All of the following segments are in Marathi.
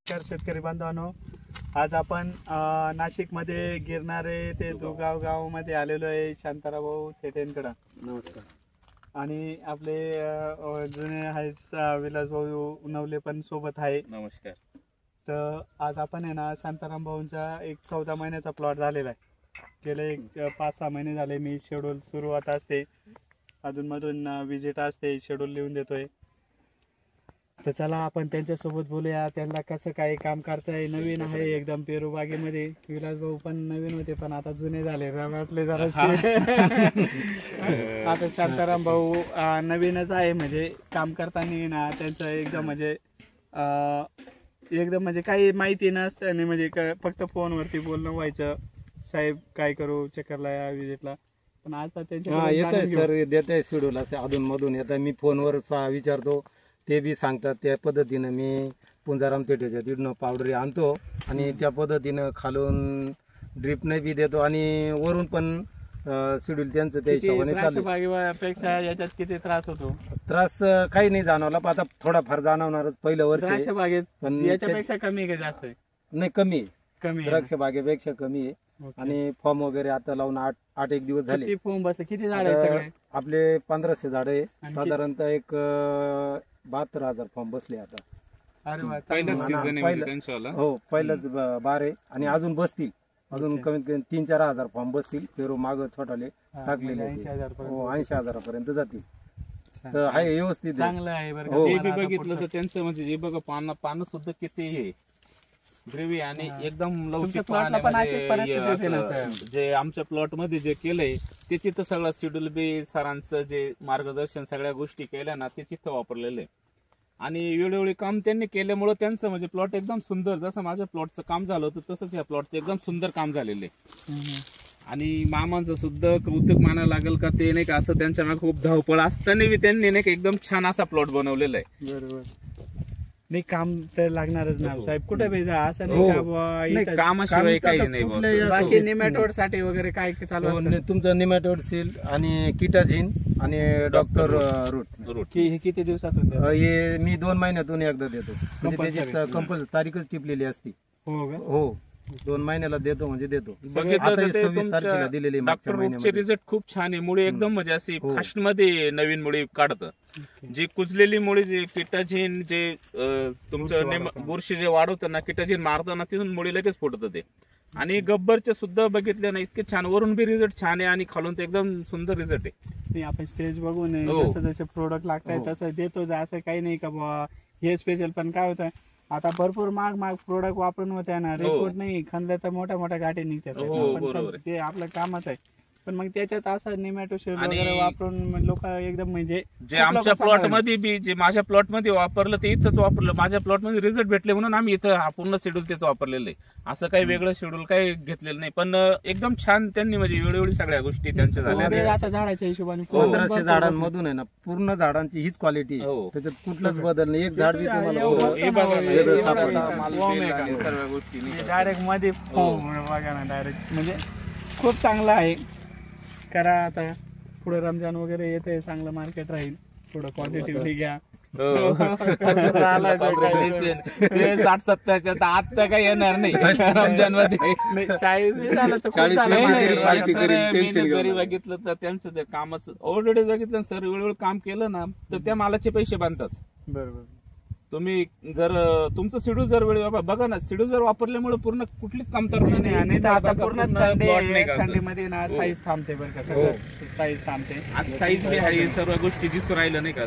नमस्कार शेतकरी बांधवांनो, आज आपण नाशिकमध्ये गिरणारे ते दुगाव गावामध्ये आलेलो आहे शांताराम भाऊ थेटेंकडे. नमस्कार. आणि आपले जुने आहेत विलास भाऊ उनवले पण सोबत आहे. नमस्कार. तर आज आपण आहे ना शांताराम भाऊंचा एक 14 महिन्याचा प्लॉट झालेला आहे. गेले 5-6 महिने झाले मी शेड्यूल सुरुवात असते, अधूनमधून विजिट असते, शेड्यूल लिहून देतोय. तर चला आपण त्यांच्यासोबत बोलूया, त्यांना कसं काय काम करताय. नवीन आहे एकदम पेरू बागेमध्ये. विलास भाऊ पण नवीन होते पण आता जुने झाले वाटले जराशे. आता शांताराम भाऊ नवीनच आहे, म्हणजे काम करताना ना त्यांचं एकदम म्हणजे काही माहिती नसतं आणि म्हणजे फक्त फोनवरती बोलणं व्हायचं, साहेब काय करू चक्करला या विजिटला. पण आता त्यांच्या येत आहे सर, देत आहे शेड्यूल असे अधूनमधून येत आहे. मी फोनवर विचारतो, ते बी सांगतात. त्या पद्धतीनं मी पुंजाराम पेठेच्या तिथून पावडरी आणतो आणि त्या पद्धतीनं खालून ड्रिपने बी देतो आणि वरून पण शेड्यूल त्यांचं त्या हिशोबाने चालू. पेक्षा याच्यात किती त्रास होतो? त्रास काही नाही जाणवला, पण आता थोडाफार जाणवणारच. पहिलं वर्ष द्राक्ष बागेत पण याच्यापेक्षा कमी का जास्त आहे? नाही, कमी कमी द्राक्ष बागेपेक्षा कमी आहे. आणि फॉर्म वगैरे आता लावून 8-1 दिवस झाले. फॉर्म बसले. किती झाड आहे सगळे? आपले 1500 झाड आहे. साधारणतः एक 72,000 फॉर्म बसले आता. अरे वा, हो, पहिलंच बार आहे आणि अजून बसतील. अजून कमीत कमी 3-4 हजार फॉर्म बसतील. पेरू माग छोटाले टाकलेले 80,000 जातील. तर आहे व्यवस्थित, चांगलं आहे. जे बी बघितलं तर त्यांचं म्हणजे जे बघा पानं सुद्धा किती हे ग्रेव्ही आणि एकदम लवचिक. जे आमच्या प्लॉट मध्ये जे केलंय त्याची तर सगळं शेड्यूल बी सरांचं जे मार्गदर्शन सगळ्या गोष्टी केल्या ना ते तिथं वापरलेलं आहे. आणि वेळोवेळी काम त्यांनी केल्यामुळे त्यांचं म्हणजे प्लॉट एकदम सुंदर, जसं माझ्या प्लॉटचं काम झालं होतं तसंच या प्लॉटचं एकदम सुंदर काम झालेलं आहे. आणि मामांचं सुद्धा कौतुक मानायला लागेल का, ते नाही का असं त्यांच्या मागे खूप धावपळ असताना बी त्यांनी नाही का एकदम छान असा प्लॉट बनवलेला आहे. बरोबर. नाही, काम तर लागणारच ना साहेब, कुठे भेजा असं नाही का कामाशिवाय काही नाही. बाकी निमॅटोड साठी वगैरे काय चालू असतं? तुमचं निमॅटोड सील आणि किटाझिन आणि डॉक्टर रूट किती दिवसात होते? हे मी 2 महिन्यातून एकदा देतो. म्हणजे त्याची कंपल्सरी तारीखच टिपलेली असती. हो, 2 महिन्याला देतो म्हणजे देतो. 26 तारखेला दिलेली. डॉक्टर रूटचे रिझल्ट खूप छान आहे. मुळे एकदम म्हणजे अशी फास्ट मध्ये नवीन मुळी काढतं. जी कुजलेली मुळी जे किटाझिन जे तुमचं बुरशी जे वाढवतं ना, किटाझिन मारतं ना, तिथून मुळी लगेच फुटतं ते. आणि गब्बरचे सुद्धा बघितले ना, इतके छान वरून बी रिझल्ट छान आहे आणि खालून ते एकदम सुंदर रिझल्ट आहे. आपण स्टेज बघून जसं जसे प्रोडक्ट लागतात तसं देतो. असं काही नाही का बाबा हे स्पेशल. पण काय होतं, आता भरपूर महाग प्रोडक्ट वापरून होत्या ना, रिपोर्ट नाही खाल्लं तर मोठ्या गाठी निघतात. ते आपलं कामच आहे. पण मग त्याच्यात असं निमॅटोशीड वगैरे वापरून लोक एकदम म्हणजे जे आमच्या प्लॉट मध्ये बी जे माझ्या प्लॉट मध्ये वापरलं ते इथंच वापरलं. माझ्या प्लॉट मध्ये रिझल्ट भेटले म्हणून आम्ही इथं पूर्ण शेड्यूल तेच वापरलेलं आहे. असं काही वेगळं शेड्यूल काही घेतलेलं नाही. पण एकदम छान त्यांनी म्हणजे वेळोवेळी सगळ्या गोष्टी त्यांच्या झाल्या. आता झाडाच्या हिशोबाने 1500 झाडांमधून आहे ना, पूर्ण झाडांची हीच क्वालिटी. त्याच्यात कुठलाच बदल नाही. एक झाड बी सर्व गोष्टी डायरेक्ट मध्ये बघा ना, डायरेक्ट म्हणजे खूप चांगलं आहे. करा आता पुढे रमजान वगैरे येते, चांगलं मार्केट राहील. थोडं पॉझिटिव्हली घ्या. 60-70च्या आता काही येणार नाही रमजान मध्ये. 40 जरी बघितलं तर त्यांचं ते कामच ऑलरेडी बघितलं सर, वेळोवेळी काम केलं ना तर त्या मालाचे पैसे बांधतात. बरोबर. तुम्ही जर तुमचं शेड्यूल जर वेळ बघा ना, शेड्यूल जर वापरल्यामुळे पूर्ण कुठलीच कमतरता नाही. आणि आता पूर्ण थंडीमध्ये ना साईज थांबते बरं का, सगळं साईज थांबते. आज साईज बी आहे, सर्व गोष्टी दिसून राहिलं नाही का.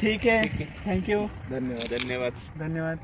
ठीक आहे, थँक्यू. धन्यवाद. धन्यवाद.